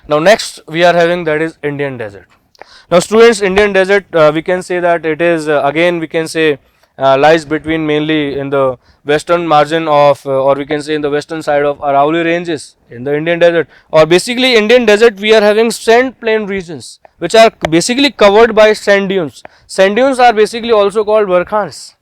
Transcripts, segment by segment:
Now next we are having, that is Indian desert. Now students, Indian desert, we can say that it is again we can say lies between mainly in the western margin of or we can say in the western side of Aravalli ranges in the Indian desert, or basically Indian desert we are having sand plain regions which are basically covered by sand dunes. Sand dunes are basically also called barkhans,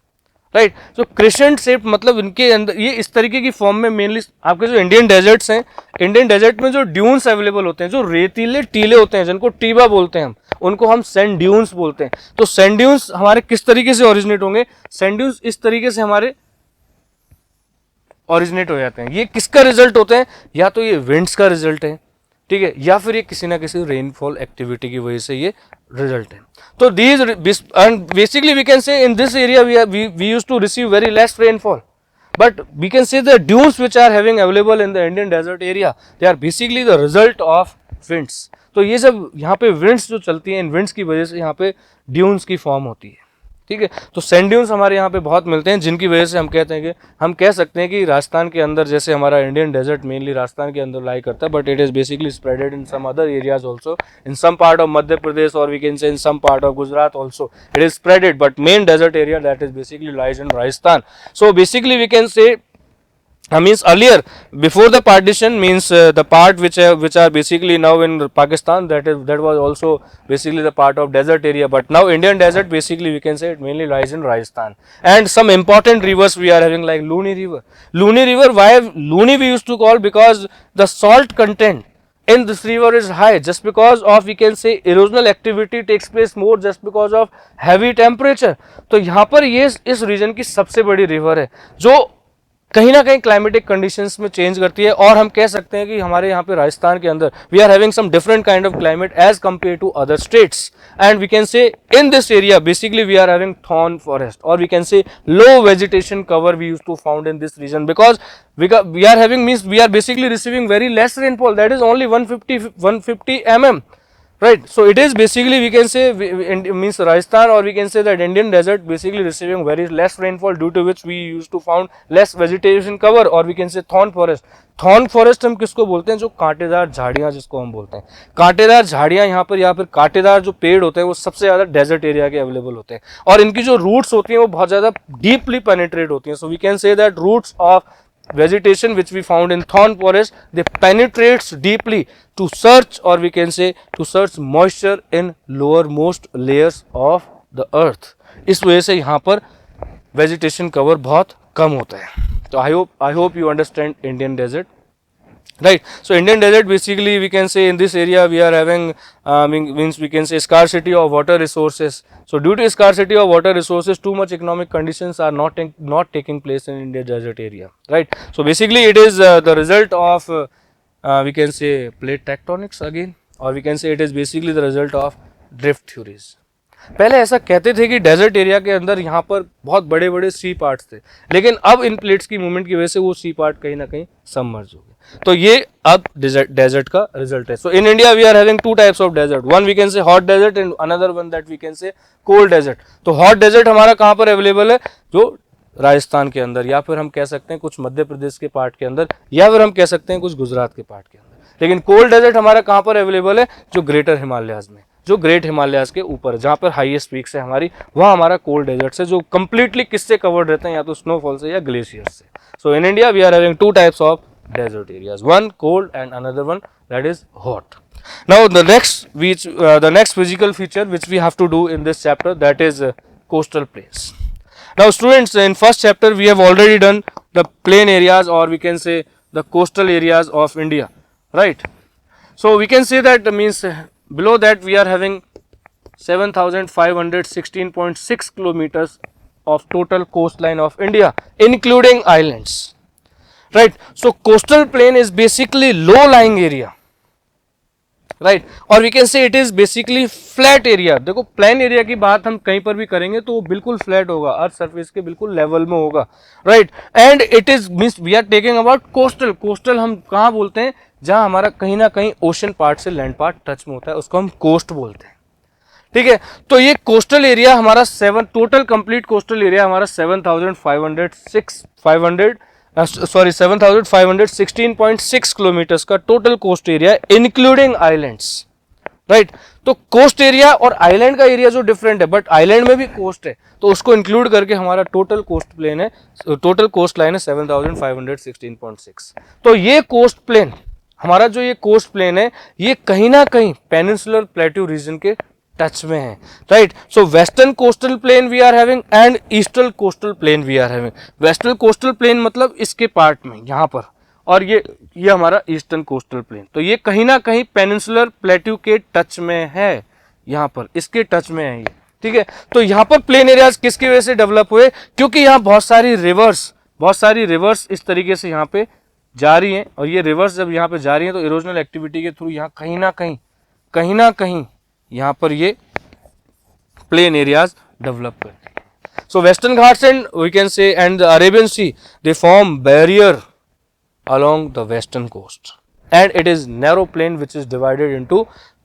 right. So crescent shape मतलब इनके अंदर ये इस तरीके की form में mainly आपके जो इंडियन डेजर्ट्स हैं, इंडियन डेजर्ट में जो ड्यून्स अवेलेबल होते हैं, जो रेतीले टीले होते हैं जिनको टीबा बोलते हैं, हम उनको हम सैंड ड्यून्स बोलते हैं. तो सैंड ड्यून्स हमारे किस तरीके से ओरिजिनेट होंगे? सैंड ड्यून्स इस तरीके से हमारे ओरिजिनेट हो जाते हैं. ये किसका रिजल्ट होते हैं? या तो ये विंड्स का रिजल्ट है, ठीक है, या फिर ये किसी ना किसी रेनफॉल एक्टिविटी की वजह से ये रिजल्ट है. तो these and basically we can say in this area we used to receive very less rainfall, but we can say the dunes which are having available in the Indian desert area, they are basically the result of winds. तो ये सब यहाँ पे winds जो चलती हैं, इन winds की वजह से यहाँ पे dunes की फॉर्म होती है, ठीक है. तो सैंड ड्यून्स हमारे यहाँ पे बहुत मिलते हैं, जिनकी वजह से हम कहते हैं कि हम कह सकते हैं कि राजस्थान के अंदर, जैसे हमारा इंडियन डेजर्ट मेनली राजस्थान के अंदर लाई करता है, but it is basically spreaded in some other areas also, in some part of Madhya Pradesh और we can say in some part of Gujarat also it is spreaded, but main desert area that is basically lies in Rajasthan. So basically we can say means earlier before the partition means the part which are basically now in Pakistan, that was also basically the part of desert area, but now Indian desert basically we can say it mainly lies in Rajasthan. And some important rivers we are having like Luni river. Luni river, why Luni we used to call? Because the salt content in this river is high, just because of we can say erosional activity takes place more just because of heavy temperature. तो यहाँ पर ये इस reason की सबसे बड़ी river है जो कहीं ना कहीं क्लाइमेटिक कंडीशंस में चेंज करती है, और हम कह सकते हैं कि हमारे यहाँ पे राजस्थान के अंदर we are having some different kind of climate as compare to other states. And we can say in this area basically we are having thorn forest, और we can say low vegetation cover we use to found in this region, because we are having means we are basically receiving very less rainfall, that is only 150 mm. Right, so it is basically we can say means Rajasthan, or we can say that Indian desert basically receiving very less rainfall, due to which we used to found less vegetation cover, or we can say thorn forest. Thorn forest हम किसको बोलते हैं? जो कांटेदार झाड़ियां जिसको हम बोलते हैं, कांटेदार झाड़ियां यहाँ पर कांटेदार जो पेड़ होते हैं वो सबसे ज्यादा डेजर्ट एरिया के अवेलेबल होते हैं, और इनकी जो रूट्स होती हैं वो बहुत ज्यादा डीपली पेनिट्रेट होती हैं. So we can say that roots of vegetation which we found in thorn forest, they penetrates deeply to search, or we can say to search moisture in lowermost layers of the earth. इस वजह से यहाँ पर vegetation cover बहुत कम होता है. तो I hope you understand Indian desert, right? So Indian desert basically we can say in this area we are having means we can say scarcity of water resources. So due to scarcity of water resources, too much economic conditions are not taking place in Indian desert area, right? So basically it is the result of we can say plate tectonics again, or we can say it is basically the result of drift theories. पहले ऐसा कहते थे कि desert area के अंदर यहाँ पर बहुत बड़े बड़े सी पार्ट्स थे, लेकिन अब इन प्लेट्स की मूवमेंट की वजह से वो सी पार्ट कहीं ना कहीं सबमर्ज हो गए. तो ये अब डेजर्ट का रिजल्ट है. So in India we are having two types of desert, one we can say hot desert and another one that we can say cold desert. तो हॉट डेजर्ट हमारा कहाँ पर अवेलेबल है? जो राजस्थान के अंदर, या फिर हम कह सकते हैं कुछ मध्य प्रदेश के पार्ट के अंदर, या फिर हम कह सकते हैं कुछ गुजरात के पार्ट के अंदर. लेकिन कोल्ड डेजर्ट हमारा कहाँ पर अवेलेबल है? जो ग्रेटर हिमालयाज में, जो ग्रेट हिमालयाज के ऊपर जहाँ पर हाईएस्ट पीक्स है हमारी, वहाँ हमारा कोल्ड डेजर्ट है, जो कंप्लीटली किससे कवर्ड रहते हैं? या तो स्नोफॉल से या ग्लेशियर से. So in India we are having two types of desert areas, one cold and another one that is hot. Now the next physical feature which we have to do in this chapter, that is coastal plains. Now students, in first chapter we have already done the plain areas, or we can say the coastal areas of India, right? So we can say that means below that we are having 7516.6 kilometers of total coastline of India, including islands. Right, so coastal plain is basically low lying area, right, or we can say it is basically flat area. देखो plain area की बात हम कहीं पर भी करेंगे तो वो बिल्कुल फ्लैट होगा, अर्थ सरफेस के बिल्कुल लेवल में होगा, right. And it is means we are taking about coastal. Coastal हम कहाँ बोलते हैं? जहाँ हमारा कहीं ना कहीं ओशन पार्ट से लैंड पार्ट टच में होता है, उसको हम कोस्ट बोलते हैं, ठीक है. तो ये कोस्टल एरिया हमारा टोटल कंप्लीट कोस्टल एरिया हमारा 7500 सॉरी 7,516.6 किलोमीटर्स का total cost area including islands, right. तो कोस्ट एरिया और आइलैंड का एरिया जो डिफरेंट है, बट आइलैंड में भी कोस्ट है, तो उसको इंक्लूड करके हमारा टोटल कोस्ट प्लेन है, टोटल कोस्ट लाइन है 7,516.6। तो ये कोस्ट प्लेन, हमारा जो ये कोस्ट प्लेन है, ये कहीं ना कहीं पेनिनसुलर प्लेट्यू रीजन के टच में है, right. So western coastal plain we are having and eastern coastal plain we are having. Western coastal plain मतलब इसके पार्ट में यहाँ पर, और ये हमारा ईस्टर्न कोस्टल प्लेन, तो ये कहीं ना कहीं पेनिनसुलर प्लेट्यू के टच में है, यहाँ पर इसके टच में है ये, ठीक है। तो यहाँ पर प्लेन एरियाज किसकी वजह से डेवलप हुए, क्योंकि यहाँ बहुत सारी रिवर्स इस तरीके से यहाँ पे जा रही हैं, और ये रिवर्स जब यहाँ पे जा रही हैं तो इरोजनल एक्टिविटी के थ्रू यहाँ कहीं ना कहीं यहाँ पर ये प्लेन एरियाज डेवलप करते हैं। So western Ghats and we can say and the Arabian sea, they form barrier along the western coast, and it is narrow plain which is divided into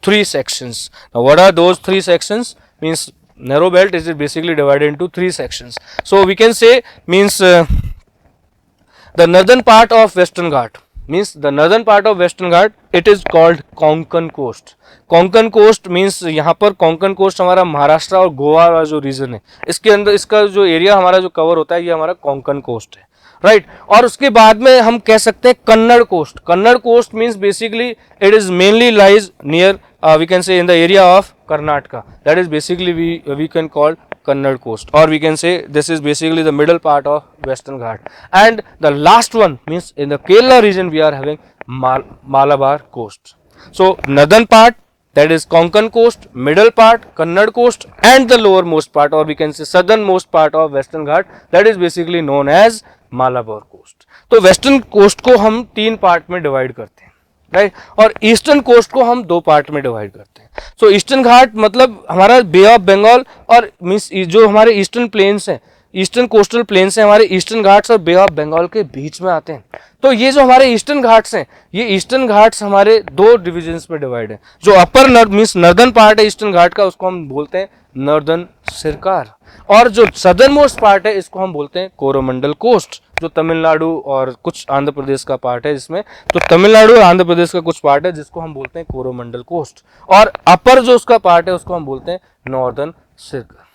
3 sections. Now what are those 3 sections? Means narrow belt is basically divided into 3 sections. So we can say means the northern part of western ghat, means the northern part of western ghat, it is called Konkan coast. Konkan coast means यहाँ पर Konkan coast हमारा महाराष्ट्र और गोवा वाला जो reason है, इसके अंदर इसका जो एरिया हमारा जो कवर होता है, ये हमारा Konkan coast है, राइट। और उसके बाद में हम कह सकते हैं Kannada coast. Kannada coast means basically it is mainly lies near we can say in the area of Karnataka, that is basically we can call Kannada coast, और we can say this is basically the middle part of western ghat, and the last one means in the Kerala region we are having Malabar coast. So northern part that is Konkan coast, middle part Kannada coast, and the lower most part, or we can say southern most part of western ghat, that is basically known as Malabar coast. तो western coast को हम 3 part में divide करते हैं, right, और eastern coast को हम 2 part में डिवाइड करते हैं। सो ईस्टर्न घाट मतलब हमारा बे ऑफ बंगाल और मीन्स जो हमारे ईस्टर्न प्लेन्स हैं, ईस्टर्न कोस्टल प्लेन्स हैं, हमारे ईस्टर्न घाट्स और बे ऑफ बंगाल के बीच में आते हैं। तो ये जो हमारे ईस्टर्न घाट्स हैं, ये ईस्टर्न घाट्स हमारे 2 डिविजन्स में डिवाइड है। जो अपर मीन्स नॉर्दर्न पार्ट है ईस्टर्न घाट का, उसको हम बोलते हैं नॉर्दर्न सिरकार, और जो सदर्न मोस्ट पार्ट है इसको हम बोलते हैं कोरोमंडल कोस्ट, जो तमिलनाडु और कुछ आंध्र प्रदेश का पार्ट है जिसमें, तो तमिलनाडु और आंध्र प्रदेश का कुछ पार्ट है जिसको हम बोलते हैं कोरोमंडल कोस्ट, और अपर जो उसका पार्ट है उसको हम बोलते हैं नॉर्दर्न सिरकार,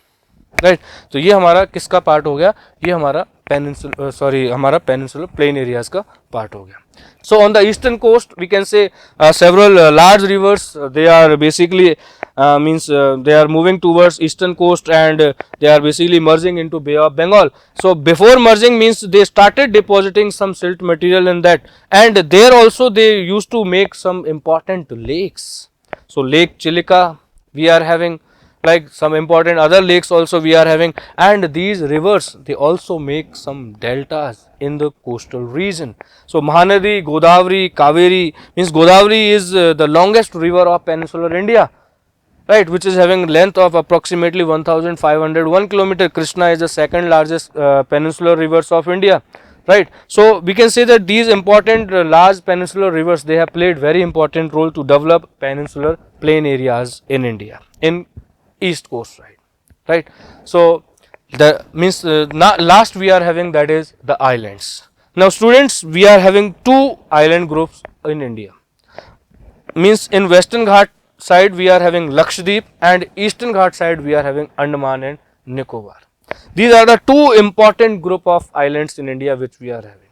राइट। तो ये हमारा किसका पार्ट हो गया, ये हमारा हमारा पेनिनसुलर प्लेन एरियाज का पार्ट हो गया। So on the eastern coast we can say several large rivers, they are basically they are moving towards eastern coast, and they are basically merging into Bay of Bengal. So before merging means they started depositing some silt material in that, and there also they used to make some important lakes. So Lake Chilika we are having, like some important other lakes also we are having, and these rivers they also make some deltas in the coastal region. So Mahanadi, Godavari, Kaveri, means Godavari is the longest river of peninsular India, right, which is having length of approximately 1501 kilometer. Krishna is the second largest peninsular rivers of India, right. So we can say that these important large peninsular rivers, they have played very important role to develop peninsular plain areas in India, in east coast side, right. So the means last we are having, that is the islands. Now students, we are having 2 island groups in India, means in western ghat side we are having Lakshadweep, and eastern ghat side we are having Andaman and Nicobar. These are the 2 important group of islands in India which we are having,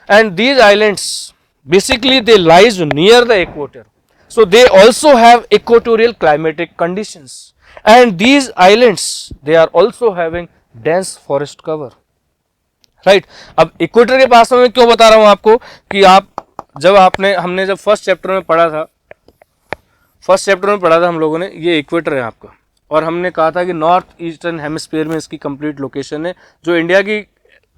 and these islands basically they lies near the equator, so they also have equatorial climatic conditions, and these islands they are also having dense forest cover, right. अब equator के पास में मैं क्यों बता रहा हूं आपको, कि आप जब हमने जब फर्स्ट चैप्टर में पढ़ा था हम लोगों ने, ये इक्वेटर है आपका, और हमने कहा था कि नॉर्थ ईस्टर्न हेमिस्फीयर में इसकी कंप्लीट लोकेशन है। जो इंडिया की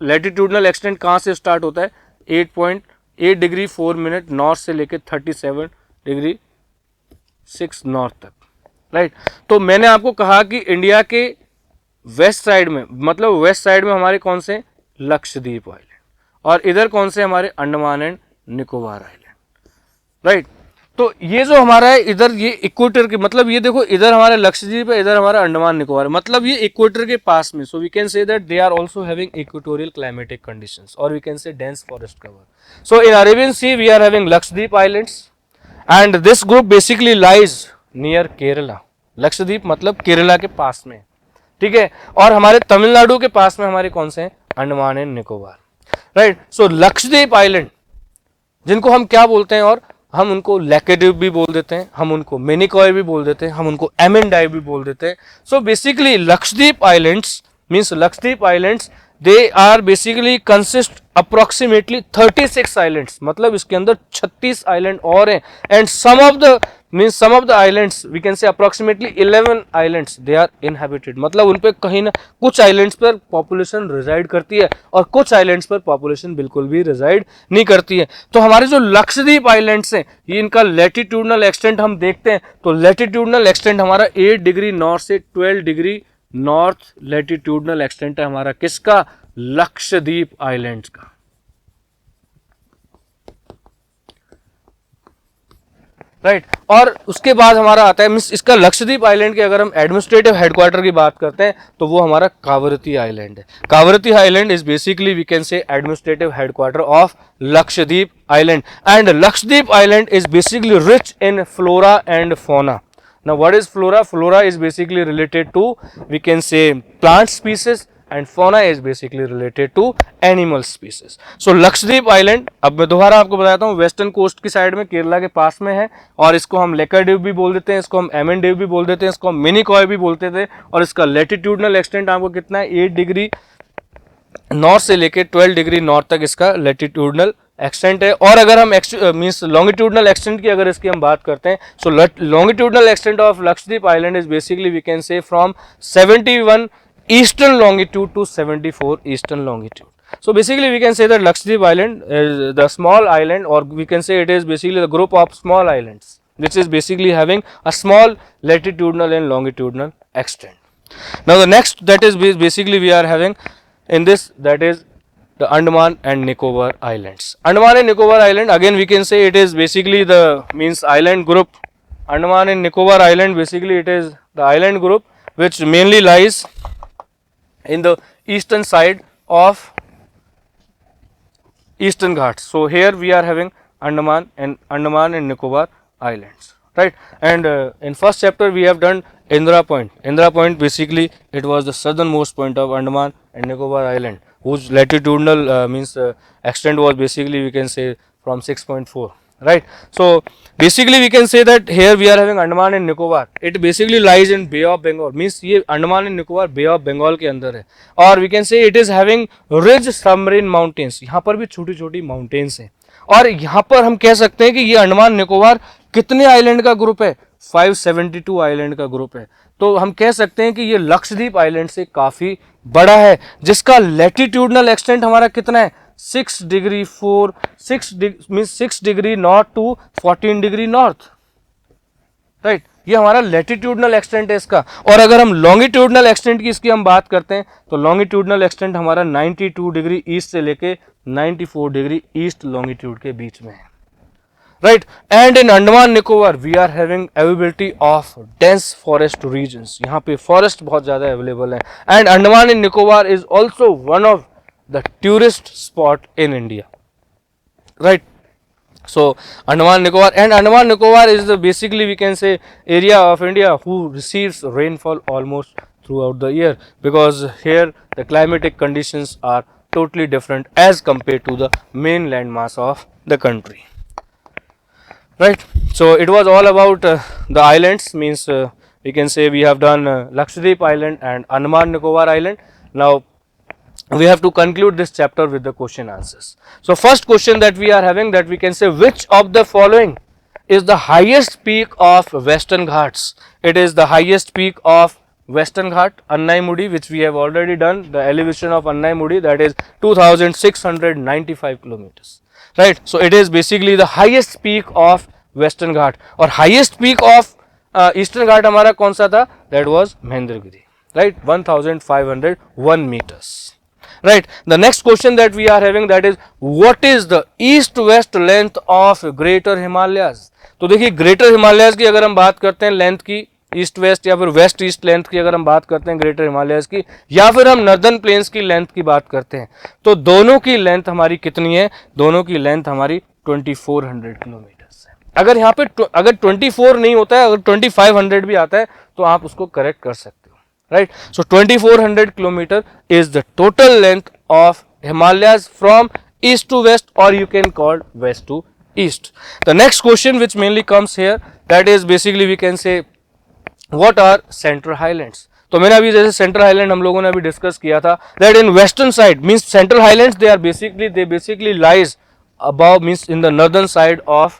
लैटिट्यूडनल एक्सटेंट कहाँ से स्टार्ट होता है, 8.8 डिग्री 4 मिनट नॉर्थ से लेकर 37 डिग्री 6 नॉर्थ तक, राइट। तो मैंने आपको कहा कि इंडिया के वेस्ट साइड में, मतलब वेस्ट साइड में हमारे कौन से, लक्षद्वीप आइलैंड, और इधर कौन से हमारे Andaman and Nicobar island, right. तो ये जो हमारा है इधर ये इक्वेटर के, मतलब ये देखो इधर हमारा लक्षद्वीप है, इधर हमारा अंडमान निकोबार है, मतलब ये इक्वेटर के पास में. So we can say that they are also having equatorial climatic conditions, और we can say dense forest cover. So in Arabian sea we are having Lakshadweep islands, and this group basically lies near Kerala. Lakshadweep मतलब केरला के पास में, ठीक है. और हमारे तमिलनाडु के पास में हमारे कौन से हैं, Andaman and Nicobar, right. So Lakshadweep island जिनको हम क्या बोलते हैं, और हम उनको लैकेद्वीप भी बोल देते हैं, हम उनको मिनिकॉय भी बोल देते हैं, हम उनको एमेंडाई भी बोल देते हैं. So basically Lakshadweep islands means Lakshadweep islands they are basically consist approximately 36 islands, मतलब इसके अंदर 36 आइलैंड और हैं. And some of the islands we can say approximately 11 islands they are inhabited, मतलब उन पे कहीं ना कुछ आइलैंड्स पर पॉपुलेशन रिजाइड करती है और कुछ आइलैंड्स पर पॉपुलेशन बिल्कुल भी रिजाइड नहीं करती है. तो हमारे जो लक्षद्वीप आइलैंड्स हैं ये इनका लैटिट्यूडनल एक्सटेंट हम देखते हैं, तो लैटिट्यूडनल एक्सटेंट हमारा 8 डिग्री नॉर्थ से 12 डिग्री नॉर्थ लैटिट्यूडनल एक्सटेंट है हमारा किसका, लक्षद्वीप आइलैंड्स का, राइट. और उसके बाद हमारा आता है मींस इसका लक्षद्वीप आइलैंड के अगर हम एडमिनिस्ट्रेटिव हेडक्वार्टर की बात करते हैं तो वो हमारा कावरती आइलैंड है. Kavaratti island is basically we can say administrative headquarter of Lakshadweep island, and Lakshadweep island is basically rich in flora and fauna. Now what is flora? Flora is basically related to we can say plant species, and fauna is basically related to animal species. So Lakshadweep island, अब मैं दोबारा आपको बताता हूँ, western coast की side में केरला के पास में है, और इसको हम लैकेद्वीप भी बोल देते हैं, इसको हम एमेंडेव भी बोल देते हैं, इसको हम मिनिकॉय भी बोलते थे. और इसका लैटिट्यूडनल एक्सटेंट आपको कितना है, 8 डिग्री नॉर्थ से लेके 12 डिग्री नॉर्थ तक इसका लैटिट्यूडनल एक्सटेंट है. और अगर हम मींस लॉन्गिट्यूडनल एक्सटेंट की अगर इसकी हम बात करते हैं, so longitudinal extent of Lakshadweep island is basically we can say from 71 eastern longitude to 74 eastern longitude. So basically we can say that Lakshadweep Island is the small island, or we can say it is basically the group of small islands which is basically having a small latitudinal and longitudinal extent. Now the next that is basically we are having in this, that is the Andaman and Nicobar Islands. Andaman and Nicobar Island, again we can say it is basically the means island group. Andaman and Nicobar Island, basically it is the island group which mainly lies in the eastern side of Eastern Ghats. So here we are having Andaman and Nicobar Islands, right. And in first chapter we have done Indra Point. Indra Point basically it was the southernmost point of Andaman and Nicobar Island, whose latitudinal extent was basically we can say from 6.4, right. So basically we can say that here we are having Andaman and Nicobar. It basically lies in Bay of Bengal, means ये Andaman and Nicobar Bay of Bengal के अंदर है. और we can say it is having ridge submarine mountains. यहाँ पर भी छोटी छोटी माउंटेन्स हैं. और यहाँ पर हम कह सकते हैं कि ये अंडमान निकोबार कितने आइलैंड का ग्रुप है, 572 आइलैंड का ग्रुप है. तो हम कह सकते हैं कि ये लक्षद्वीप आइलैंड से काफी बड़ा है, जिसका लैटिट्यूडनल एक्सटेंट हमारा कितना है, 6 degree north to 14 degree north, right. ये हमारा लैटिट्यूडनल एक्सटेंट है इसका. और अगर हम लॉन्गिट्यूडनल एक्सटेंट की इसकी हम बात करते हैं तो लॉन्गिट्यूडनल एक्सटेंट हमारा 92 डिग्री ईस्ट से लेके 94 डिग्री ईस्ट लॉन्गिट्यूड के बीच में है, right. And in Andaman Nicobar we are having availability of dense forest regions. यहाँ पे फॉरेस्ट बहुत ज्यादा अवेलेबल है. And Andaman and Nicobar is also one of the tourist spot in India, right. So Andaman Nicobar, and Andaman Nicobar is the basically we can say area of India who receives rainfall almost throughout the year, because here the climatic conditions are totally different as compared to the main landmass of the country, right. So it was all about the islands, means we can say we have done Lakshadweep Island and Andaman Nicobar Island. Now we have to conclude this chapter with the question answers. So first question that we are having, that we can say which of the following is the highest peak of Western Ghats. It is the highest peak of Western Ghat, Annaimudi, which we have already done. The elevation of Annaimudi, that is 2695 kilometers, right. So it is basically the highest peak of Western Ghat. और highest peak of Eastern Ghat हमारा कौन सा था, that was Mahendragiri, right, 1501 meters. right? The next question that we are having, that is what is the east west length of greater Himalayas? तो देखिए greater Himalayas की अगर हम बात करते हैं लेंथ की, ईस्ट वेस्ट या फिर वेस्ट ईस्ट लेंथ की अगर हम बात करते हैं ग्रेटर हिमालयस की, या फिर हम नॉर्दर्न प्लेन्स की लेंथ की बात करते हैं, तो दोनों की लेंथ हमारी कितनी है? दोनों की लेंथ हमारी 2400 किलोमीटर है। अगर यहाँ पे अगर 24 नहीं होता है, अगर 2500 भी आता है तो आप उसको करेक्ट कर सकते हो, right? So 2400 kilometre is the total length of Himalayas from east to west, or you can call west to east. The next question which mainly comes here, that is basically we can say what are central highlands? तो मैंने अभी जैसे central highland हम लोगों ने अभी discuss किया था, that in western side means central highlands they basically lies above means in the northern side of,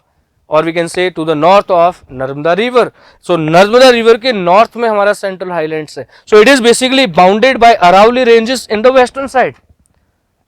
or we can say to the north of Narmada river. So Narmada river के north में हमारा central highlands है. So it is basically bounded by Aravalli ranges in the western side.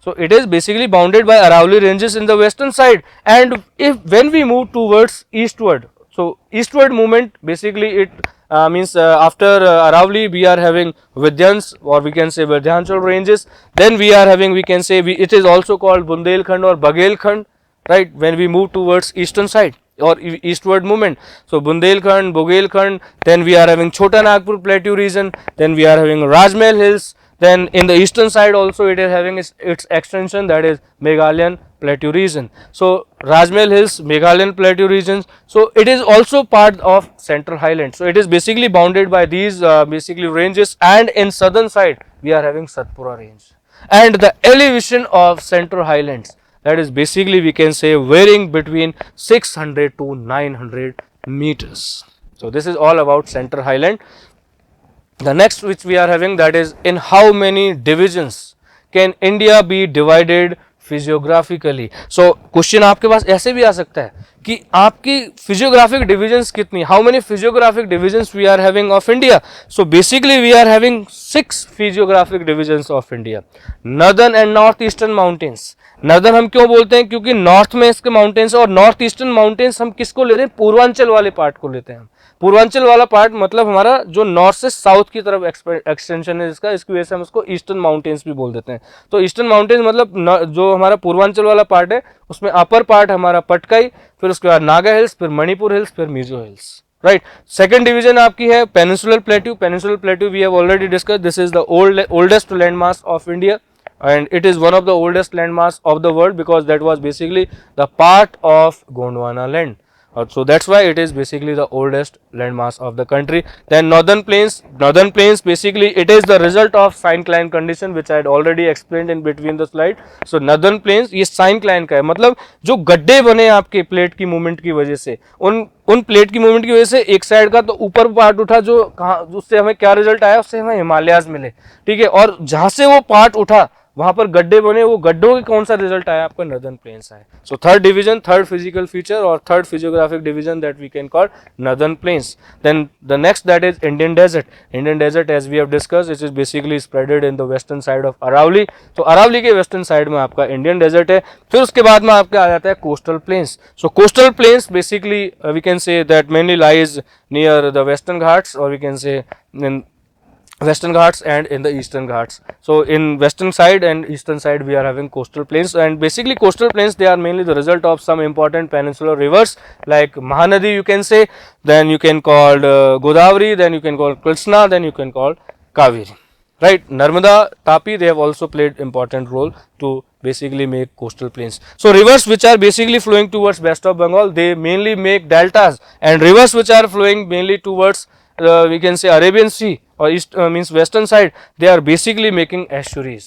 So it is basically bounded by Aravalli ranges in the western side, and if when we move towards eastward, so eastward movement basically it means after Aravalli we are having Vidyans, or we can say Vindhyachal ranges, then we are having, we can say it is also called Bundelkhand or Bagelkhand, right? When we move towards eastern side or eastward movement, so Bundelkhand, Bagelkhand, then we are having Chota Nagpur plateau region, then we are having Rajmahal hills, then in the eastern side also it is having its extension, that is Meghalayan plateau region. So Rajmahal hills, Meghalayan plateau regions, so it is also part of central highlands. So it is basically bounded by these basically ranges, and in southern side we are having Satpura range. And the elevation of central highlands, that is basically we can say varying between 600 to 900 meters. So this is all about central highland. The next which we are having, that is in how many divisions can India be divided physiographically? So question आपके पास ऐसे भी आ सकता है कि आपकी physiographic divisions कितनी, how many physiographic divisions we are having of India? So basically we are having 6 physiographic divisions of India. Northern and northeastern mountains. Northern हम क्यों बोलते हैं? क्योंकि नॉर्थ में इसके माउंटेन्स, और नॉर्थ ईस्टर्न माउंटेन्स हम किसको ले रहे हैं? पूर्वांचल वाले पार्ट को लेते हैं। पूर्वांचल वाला पार्ट मतलब हमारा जो नॉर्थ से साउथ की तरफ एक्सटेंशन है इसका, इसकी वजह से हम उसको ईस्टर्न माउंटेन्स भी बोल देते हैं। तो ईस्टर्न माउंटेन्स मतलब जो हमारा पूर्वांचल वाला पार्ट है, उसमें अपर पार्ट हमारा पटकाई, फिर उसके बाद नागा हिल्स, फिर मणिपुर हिल्स, फिर Mizo hills, right? Second division आपकी है peninsular plateau. Peninsular plateau we have already discuss, this is the oldest landmass of India, and it is one of the oldest landmass of the world because that was basically the part of Gondwana land. So that's why it is basically the oldest landmass of the country. Then northern plains basically it is the result of syncline condition which I had already explained in between the slide. So northern plains ये syncline का है, मतलब जो गड्ढे बने आपके plate की movement की वजह से, उन प्लेट की मूवमेंट की वजह से एक साइड का तो ऊपर पार्ट उठा, जो कहाँ उससे हमें क्या रिजल्ट आया, उससे हमें हिमालयाज मिले, ठीक है, और जहां से वो पार्ट उठा वहां पर गड्ढे बने, वो गड्ढों के कौन सा रिजल्ट आया? आपका नॉर्दर्न प्लेन्स आया. So third division, third physical feature और third physiographic division that we can call northern plains. Then the next that is Indian desert. Indian desert as we have discussed it is basically spreaded in the western side of Aravalli. तो अरावली के western side में आपका Indian desert है. फिर उसके बाद में आपका आ जाता है coastal plains. So coastal plains basically we can say that mainly lies near the western Ghats, और we can say in Western Ghats and in the Eastern Ghats. So in western side and eastern side we are having coastal plains, and basically coastal plains they are mainly the result of some important peninsular rivers like Mahanadi you can say, then you can call Godavari, then you can call Krishna, then you can call Kaveri, right? Narmada, Tapi, they have also played important role to basically make coastal plains. So rivers which are basically flowing towards west of Bengal, they mainly make deltas, and rivers which are flowing mainly towards we can say Arabian Sea or east means western side, they are basically making estuaries,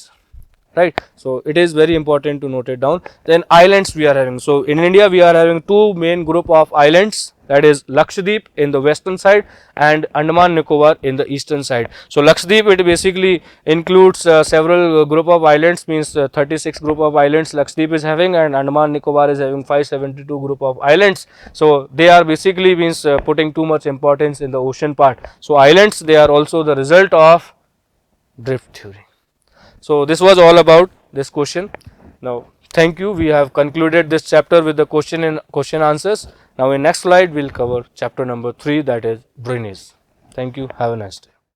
right? So it is very important to note it down. Then islands we are having. So in India we are having two main group of islands, that is Lakshadweep in the western side and Andaman Nicobar in the eastern side. So Lakshadweep it basically includes several group of islands, means 36 group of islands Lakshadweep is having, and Andaman Nicobar is having 572 group of islands. So they are basically means putting too much importance in the ocean part. So islands they are also the result of drift theory. So this was all about this question. Now thank you. We have concluded this chapter with the question and question answers. Now in next slide we will cover chapter number 3, that is drainage. Thank you. Have a nice day.